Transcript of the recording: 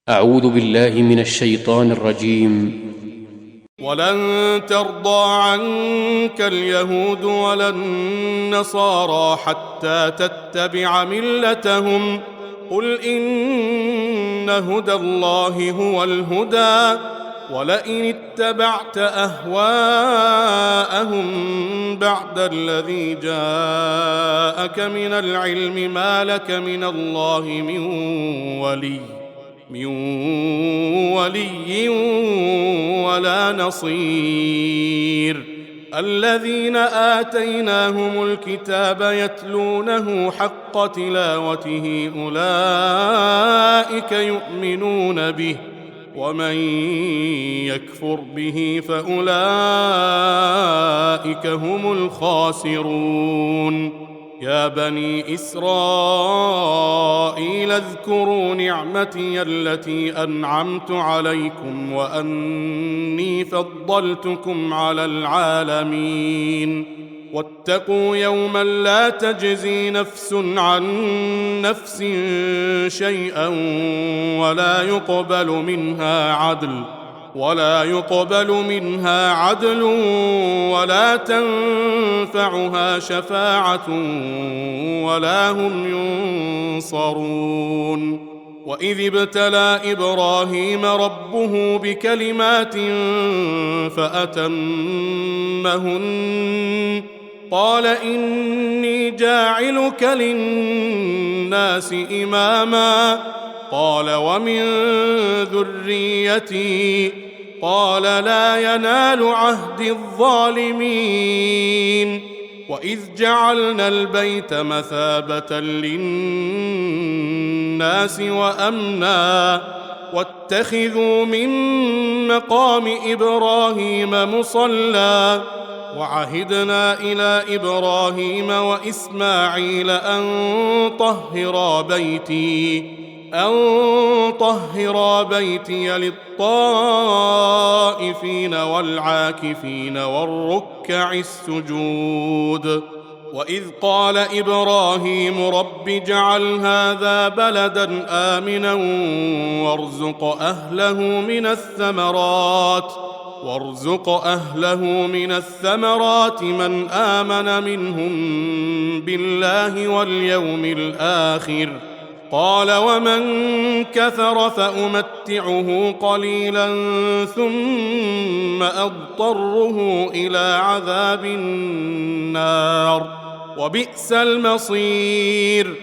أعوذ بالله من الشيطان الرجيم. ولن ترضى عنك اليهود ولا النصارى حتى تتبع ملتهم قل إن هدى الله هو الهدى ولئن اتبعت أهواءهم بعد الذي جاءك من العلم ما لك من الله من ولي ولا نصير. الذين آتيناهم الكتاب يتلونه حق تلاوته أولئك يؤمنون به ومن يكفر به فأولئك هم الخاسرون. يا بني إسرائيل اذكروا نعمتي التي أنعمت عليكم وأني فضلتكم على العالمين. واتقوا يوما لا تجزي نفس عن نفس شيئا ولا يقبل منها عدل ولا تنفعها شفاعة ولا هم ينصرون. وإذ ابتلى إبراهيم ربه بكلمات فأتمهن قال إني جاعلك للناس إماما قال ومن ذريتي قال لا ينال عهد الظالمين. وإذ جعلنا البيت مثابة للناس وأمنا واتخذوا من مقام إبراهيم مصلى وعهدنا إلى إبراهيم وإسماعيل أن طهرا بيتي للطائفين والعاكفين والركع السجود. وإذ قال إبراهيم رب اجعل هذا بلدا آمنا وارزق أهله من الثمرات من آمن منهم بالله واليوم الآخر قال ومن كفر فأمتعه قليلا ثم أضطره إلى عذاب النار وبئس المصير.